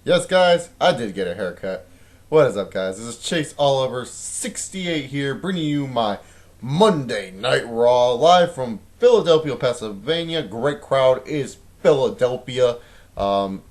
Yes, guys, I did get a haircut. What is up, guys? This is Chase Oliver, 68 here, bringing you my Monday Night Raw, live from Philadelphia, Pennsylvania. Great crowd is Philadelphia. Um,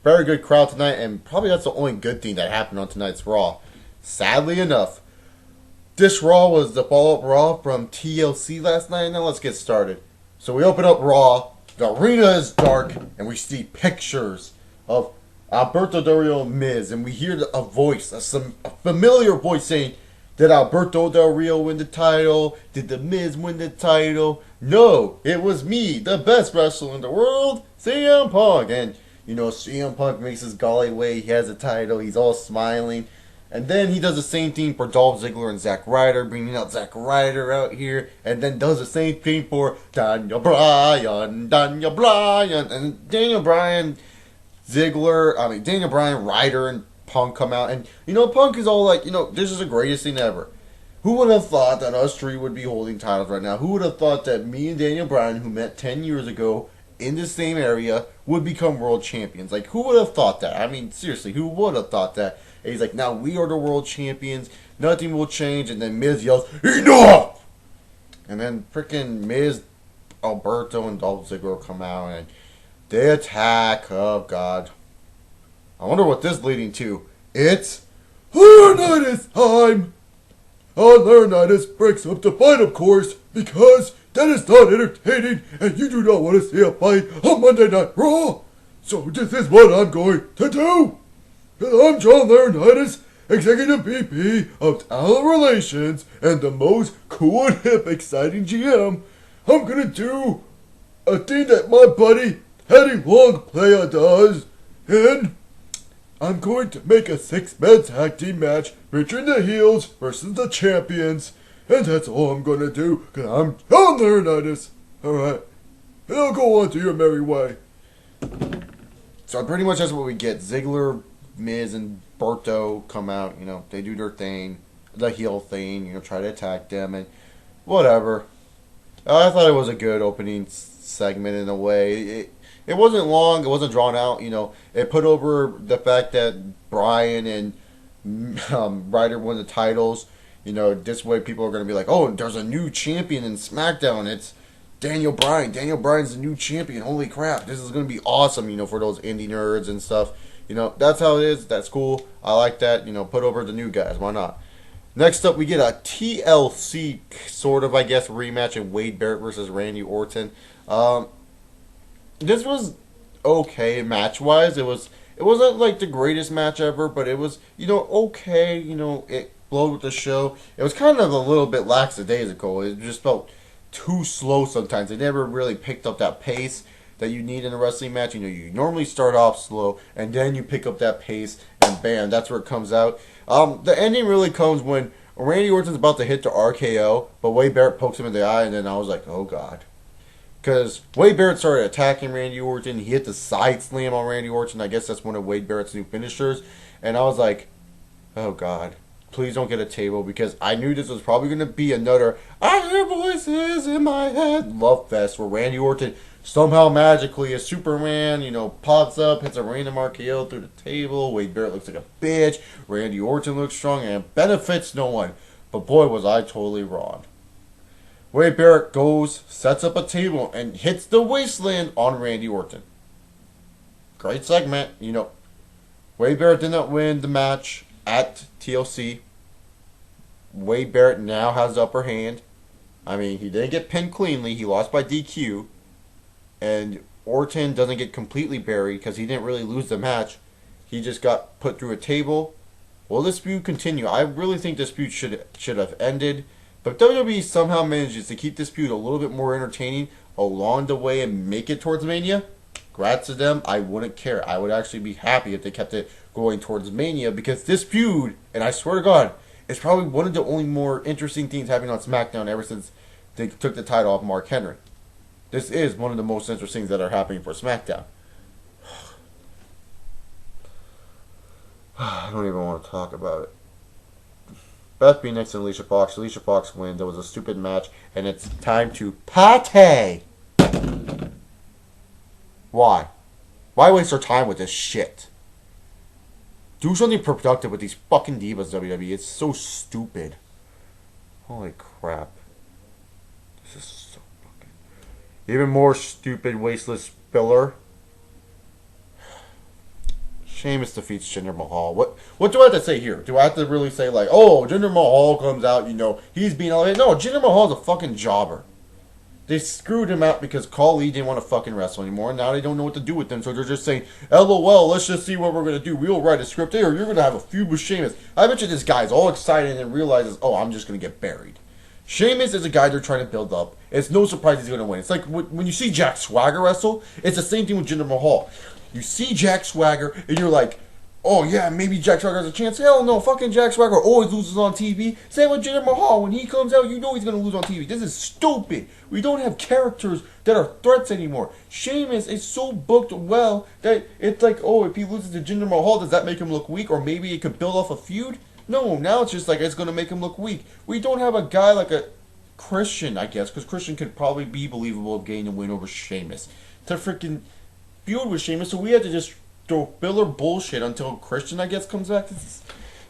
Very good crowd tonight, and probably that's the only good thing that happened on tonight's Raw. Sadly enough, this Raw was the follow-up Raw from TLC last night. Now let's get started. So we open up Raw, the arena is dark, and we see pictures of Alberto Del Rio and Miz, and we hear a voice, a familiar voice saying, "Did Alberto Del Rio win the title? Did the Miz win the title? No, it was me, the best wrestler in the world, CM Punk." And CM Punk makes his golly way. He has a title. He's all smiling. And then he does the same thing for Dolph Ziggler and Zack Ryder, bringing out Zack Ryder out here, and then does the same thing for Daniel Bryan, and Daniel Bryan. Daniel Bryan, Ryder, and Punk come out, and Punk is all like, this is the greatest thing ever. Who would have thought that us three would be holding titles right now? Who would have thought that me and Daniel Bryan, who met 10 years ago in the same area, would become world champions? Like, who would have thought that? I mean, seriously, who would have thought that? And he's like, now we are the world champions, nothing will change, and then Miz yells, "Enough!" And then freaking Miz, Alberto, and Dolph Ziggler come out, and they attack. Oh, God. I wonder what this is leading to. It's Laurinaitis time! Laurinaitis breaks up the fight, of course, because that is not entertaining, and you do not want to see a fight on Monday Night Raw. So this is what I'm going to do. I'm John Laurinaitis, Executive VP of Talent Relations, and the most cool and hip, exciting GM. I'm going to do a thing that my buddy Eddie Longplaya does, and I'm going to make a 6-man tag team match featuring the heels versus the champions, and that's all I'm going to do, because I'm John Laurinaitis. Alright, now go on to your merry way. So pretty much that's what we get. Ziggler, Miz, and Berto come out, they do their thing, the heel thing, try to attack them, and whatever. I thought it was a good opening segment in a way. It wasn't long. It wasn't drawn out. It put over the fact that Bryan and Ryder won the titles. This way people are going to be like, oh, there's a new champion in SmackDown. It's Daniel Bryan. Daniel Bryan's the new champion. Holy crap. This is going to be awesome, for those indie nerds and stuff. That's how it is. That's cool. I like that. Put over the new guys. Why not? Next up, we get a TLC sort of, I guess, rematch in Wade Barrett versus Randy Orton. This was okay match-wise. It wasn't like the greatest match ever, but it was, okay. It flowed with the show. It was kind of a little bit lackadaisical. It just felt too slow sometimes. They never really picked up that pace that you need in a wrestling match. You normally start off slow, and then you pick up that pace, and bam, that's where it comes out. The ending really comes when Randy Orton's about to hit the RKO, but Wade Barrett pokes him in the eye, and then I was like, oh, God. Because Wade Barrett started attacking Randy Orton. He hit the side slam on Randy Orton. I guess that's one of Wade Barrett's new finishers. And I was like, oh, God. Please don't get a table, because I knew this was probably going to be another "I hear voices in my head" love fest where Randy Orton somehow magically as Superman, pops up, hits a random RKO through the table. Wade Barrett looks like a bitch. Randy Orton looks strong and benefits no one. But boy, was I totally wrong. Wade Barrett goes, sets up a table, and hits the wasteland on Randy Orton. Great segment. Wade Barrett did not win the match at TLC. Wade Barrett now has the upper hand. I mean, he didn't get pinned cleanly. He lost by DQ. And Orton doesn't get completely buried because he didn't really lose the match. He just got put through a table. Will this feud continue? I really think this feud should have ended. But WWE somehow manages to keep this feud a little bit more entertaining along the way and make it towards Mania. Congrats to them. I wouldn't care. I would actually be happy if they kept it going towards Mania, because this feud, and I swear to God, is probably one of the only more interesting things happening on SmackDown ever since they took the title off Mark Henry. This is one of the most interesting things that are happening for SmackDown. I don't even want to talk about it. Beth Phoenix and Alicia Fox. Alicia Fox wins. It was a stupid match, and it's time to pate. Why? Why waste our time with this shit? Do something productive with these fucking divas, WWE. It's so stupid. Holy crap. This is so fucking... Even more stupid, wasteless filler. Sheamus defeats Jinder Mahal. What do I have to say here? Do I have to really say, like, oh, Jinder Mahal comes out, he's being elevated? No, Jinder Mahal's a fucking jobber. They screwed him out because Khali didn't want to fucking wrestle anymore, and now they don't know what to do with him, so they're just saying, LOL, let's just see what we're going to do. We'll write a script here, you're going to have a feud with Sheamus. I bet you this guy's all excited and realizes, oh, I'm just going to get buried. Sheamus is a guy they're trying to build up. It's no surprise he's going to win. It's like when you see Jack Swagger wrestle, it's the same thing with Jinder Mahal. You see Jack Swagger, and you're like, oh yeah, maybe Jack Swagger has a chance. Hell no, fucking Jack Swagger always loses on TV. Same with Jinder Mahal. When he comes out, you know he's going to lose on TV. This is stupid. We don't have characters that are threats anymore. Sheamus is so booked well that it's like, oh, if he loses to Jinder Mahal, does that make him look weak? Or maybe it could build off a feud? No, now it's just like it's going to make him look weak. We don't have a guy like a Christian, I guess, because Christian could probably be believable of getting a win over Sheamus. To freaking feud with Sheamus, so we had to just throw filler bullshit until Christian, I guess, comes back.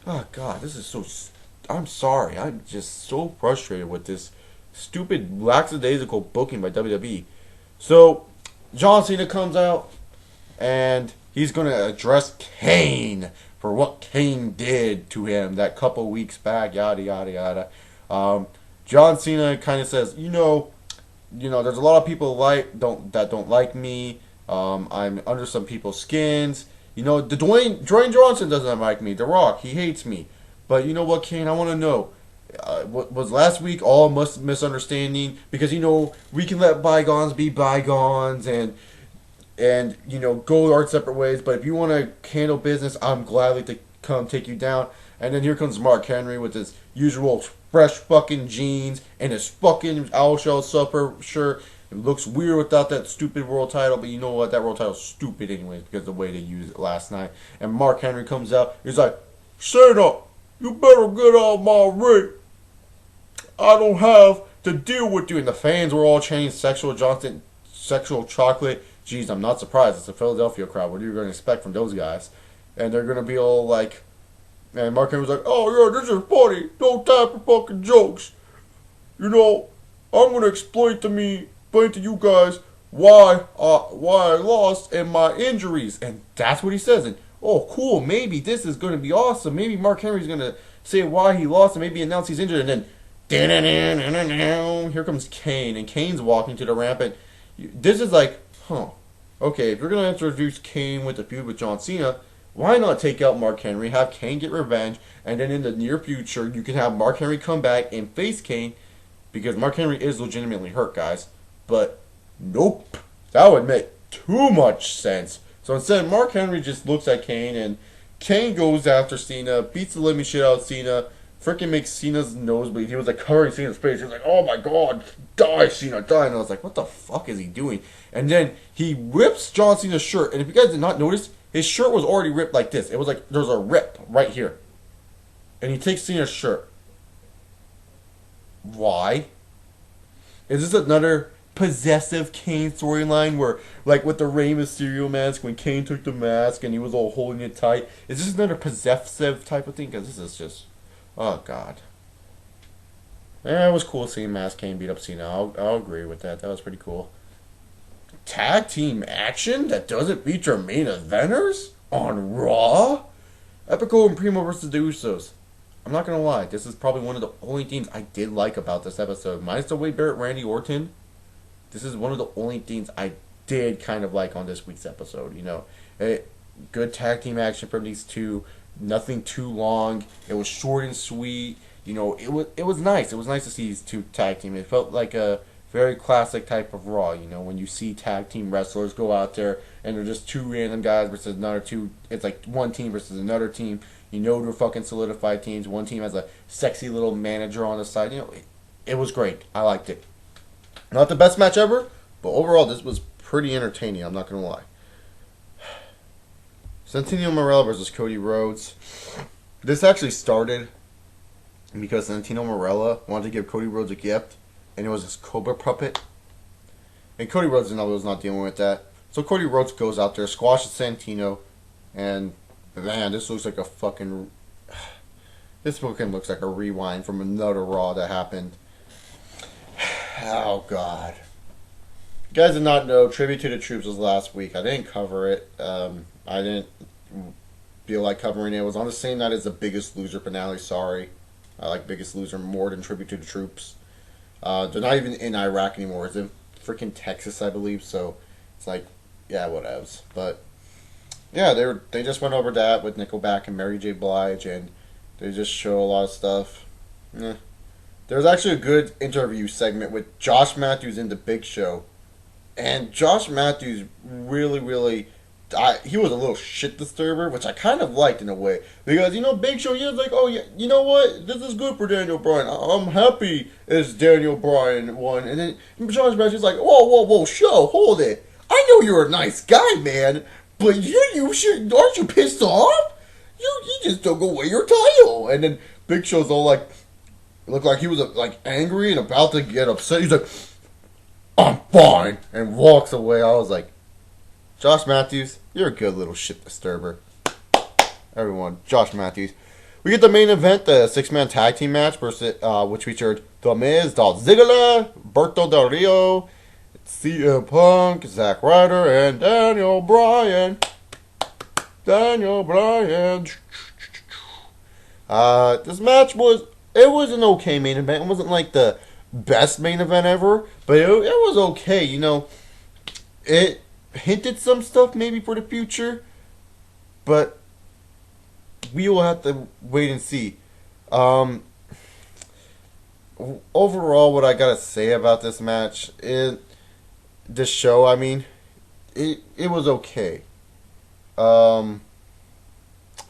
Oh god, this is so... I'm sorry, I'm just so frustrated with this stupid lackadaisical booking by WWE. So, John Cena comes out, and he's going to address Kane for what Kane did to him that couple weeks back, yada yada yada. John Cena kind of says, there's a lot of people that don't like me. I'm under some people's skins. The Dwayne Johnson doesn't like me. The Rock, he hates me. But you know what, Kane? I want to know. Was last week all misunderstanding? Because we can let bygones be bygones and go our separate ways. But if you want to handle business, I'm gladly to come take you down. And then here comes Mark Henry with his usual fresh fucking jeans and his fucking owl shell supper shirt. It looks weird without that stupid world title, but you know what? That world title's stupid anyways because of the way they used it last night. And Mark Henry comes out. He's like, Cena, you better get out of my ring. I don't have to deal with you. And the fans were all chanting sexual Johnson, sexual chocolate. Jeez, I'm not surprised. It's a Philadelphia crowd. What are you going to expect from those guys? And they're going to be all like... And Mark Henry was like, oh yeah, this is funny. No time for fucking jokes. I'm going to explain to you guys why I lost and my injuries. And that's what he says. And, oh, cool, maybe this is going to be awesome. Maybe Mark Henry's going to say why he lost and maybe announce he's injured. And then, here comes Kane. And Kane's walking to the ramp. And this is like, okay, if you're going to introduce Kane with the feud with John Cena, why not take out Mark Henry, have Kane get revenge, and then in the near future, you can have Mark Henry come back and face Kane, because Mark Henry is legitimately hurt, guys. But, nope. That would make too much sense. So instead, Mark Henry just looks at Kane, and Kane goes after Cena, beats the living shit out of Cena, freaking makes Cena's nose bleed. He was like covering Cena's face. He was like, oh my god, die Cena, die. And I was like, what the fuck is he doing? And then he rips John Cena's shirt, and if you guys did not notice, his shirt was already ripped like this. It was like there's a rip right here. And he takes Cena's shirt. Why? Is this another possessive Kane storyline where, like with the Rey Mysterio mask, when Kane took the mask and he was all holding it tight? Is this another possessive type of thing? Because this is just... Oh, God. Yeah, it was cool seeing Mask Kane beat up Cena. I'll agree with that. That was pretty cool. Tag team action that doesn't feature main eventers on Raw? Epical and Primo versus the Usos. I'm not going to lie. This is probably one of the only things I did like about this episode. Minus the way Barrett, Randy Orton. This is one of the only things I did kind of like on this week's episode. Good tag team action from these two. Nothing too long. It was short and sweet. It was nice. It was nice to see these two tag team. It felt like a very classic type of Raw. When you see tag team wrestlers go out there and they're just two random guys versus another two. It's like one team versus another team. They're fucking solidified teams. One team has a sexy little manager on the side. It was great. I liked it. Not the best match ever, but overall this was pretty entertaining. I'm not going to lie. Santino Marella versus Cody Rhodes. This actually started because Santino Marella wanted to give Cody Rhodes a gift, and it was his Cobra puppet. And Cody Rhodes was not dealing with that. So Cody Rhodes goes out there, squashes Santino, and Man, this looks like a fucking. This fucking looks like a rewind from another Raw that happened. Oh, God. You guys did not know, Tribute to the Troops was last week. I didn't cover it. I didn't feel like covering it. It was on the same night as the Biggest Loser finale. Sorry. I like Biggest Loser more than Tribute to the Troops. They're not even in Iraq anymore. It's in freaking Texas, I believe. So it's like, yeah, whatevs. But yeah, they just went over that with Nickelback and Mary J. Blige, and they just show a lot of stuff. Yeah. There was actually a good interview segment with Josh Matthews in the Big Show, and Josh Matthews really. He was a little shit disturber, which I kind of liked in a way. Because, Big Show, he was like, oh, yeah, you know what? This is good for Daniel Bryan. I'm happy as Daniel Bryan won. And then Josh Matthews is like, whoa, show, hold it. I know you're a nice guy, man, but you should, aren't you pissed off? You just took away your title. And then Big Show's all like, looked like he was like angry and about to get upset. He's like, I'm fine, and walks away. I was like, Josh Matthews, you're a good little shit disturber. Everyone, Josh Matthews. We get the main event, the 6-man tag team match, versus, which featured The Miz, Dolph Ziggler, Berto Del Rio, CM Punk, Zack Ryder, and Daniel Bryan. This match was an okay main event. It wasn't like the best main event ever, but it was okay. It hinted some stuff maybe for the future, but we will have to wait and see. Overall, what I gotta say about this match is this show. I mean, it was okay. Of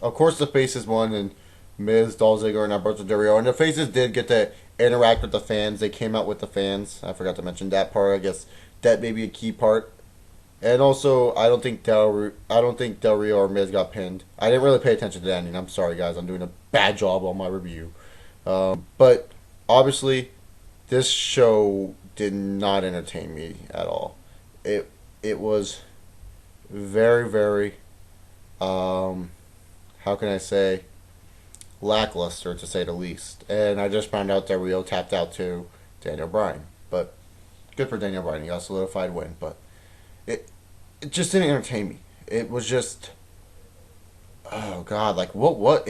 course, the faces won, and Miz, Dolph Ziggler, and Alberto Del Rio, and the faces did get to interact with the fans. They came out with the fans. I forgot to mention that part. I guess that may be a key part. And also, I don't think Del Rio or Miz got pinned. I didn't really pay attention to that ending. I'm sorry, guys. I'm doing a bad job on my review. But obviously, this show did not entertain me at all. It was very, how can I say, lackluster, to say the least. And I just found out that Rio tapped out to Daniel Bryan. But good for Daniel Bryan. He got a solidified win. But it just didn't entertain me. It was just, oh God, like what?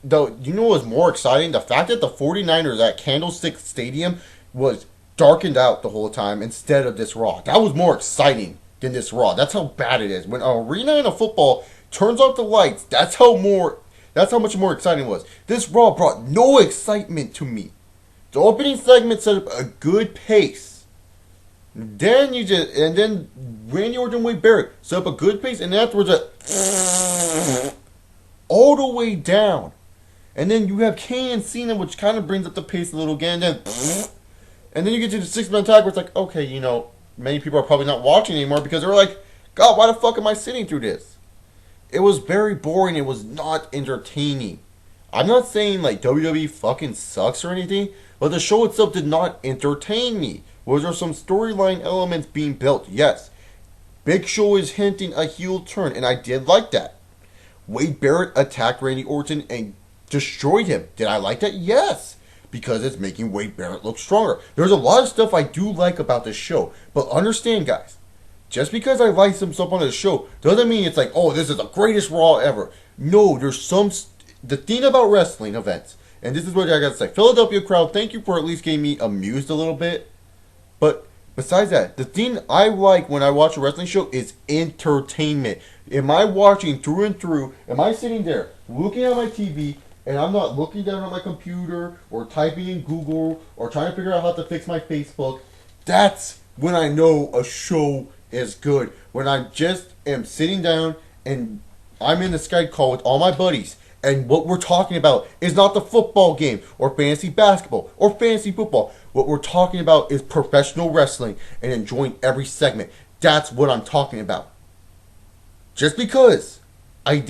Though, you know what was more exciting? The fact that the 49ers at Candlestick Stadium was darkened out the whole time instead of this Raw. That was more exciting than this Raw. That's how bad it is. When an arena in a football turns off the lights, that's how much more exciting it was. This Raw brought no excitement to me. The opening segment set up a good pace. Then Randy Orton and Wade Barrett set up a good pace, and afterwards all the way down. And then you have Kane and Cena, which kind of brings up the pace a little again. And then you get to the 6-man tag where it's like, okay, many people are probably not watching anymore because they're like, God, why the fuck am I sitting through this? It was very boring. It was not entertaining. I'm not saying like WWE fucking sucks or anything, but the show itself did not entertain me. Was there some storyline elements being built? Yes. Big Show is hinting a heel turn, and I did like that. Wade Barrett attacked Randy Orton and destroyed him. Did I like that? Yes. Because it's making Wade Barrett look stronger. There's a lot of stuff I do like about this show. But understand, guys, just because I like some stuff on this show doesn't mean it's like, oh, this is the greatest Raw ever. No, there's the thing about wrestling events, and this is what I gotta say. Philadelphia crowd, thank you for at least getting me amused a little bit. But besides that, the thing I like when I watch a wrestling show is entertainment. Am I watching through and through? Am I sitting there looking at my TV and I'm not looking down on my computer or typing in Google or trying to figure out how to fix my Facebook? That's when I know a show is good. When I just am sitting down and I'm in a Skype call with all my buddies, and what we're talking about is not the football game or fantasy basketball or fantasy football. What we're talking about is professional wrestling and enjoying every segment. That's what I'm talking about. Just because I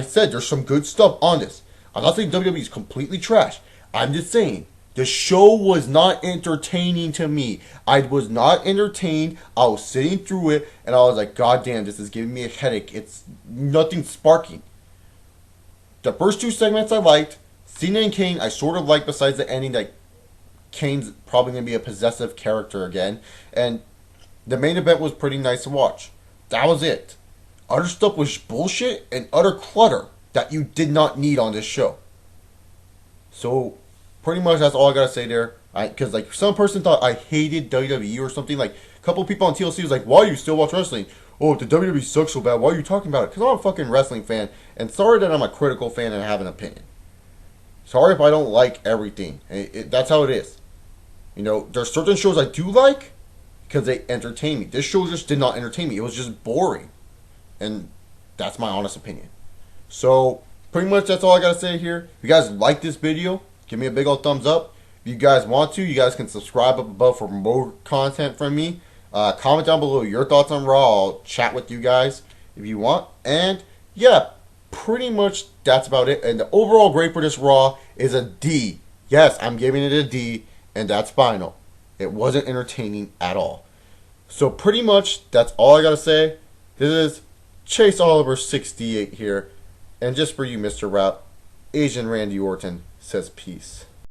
said there's some good stuff on this. I'm not saying WWE is completely trash. I'm just saying The show was not entertaining to me. I was not entertained. I was sitting through it, and I was like, God damn, this is giving me a headache. It's nothing sparking. The first two segments I liked. Cena and Kane, I sort of liked, besides the ending that Kane's probably going to be a possessive character again. And the main event was pretty nice to watch. That was it. Other stuff was bullshit and utter clutter that you did not need on this show. So, pretty much that's all I gotta say there. Because like some person thought I hated WWE or something. Like a couple people on TLC was like, "Why do you still watch wrestling? Oh, the WWE sucks so bad. Why are you talking about it?" Because I'm a fucking wrestling fan, and sorry that I'm a critical fan and I have an opinion. Sorry if I don't like everything. That's how it is. You know, there's certain shows I do like because they entertain me. This show just did not entertain me. It was just boring, and that's my honest opinion. So, pretty much that's all I gotta say here. If you guys like this video, give me a big old thumbs up. If you guys want to, you guys can subscribe up above for more content from me. Comment down below your thoughts on Raw. I'll chat with you guys if you want. And yeah, pretty much that's about it. And the overall grade for this Raw is a D. Yes, I'm giving it a D, and that's final. It wasn't entertaining at all. So pretty much that's all I gotta say. This is Chase Oliver 68 here. And just for you, Mr. Rap, Asian Randy Orton says peace.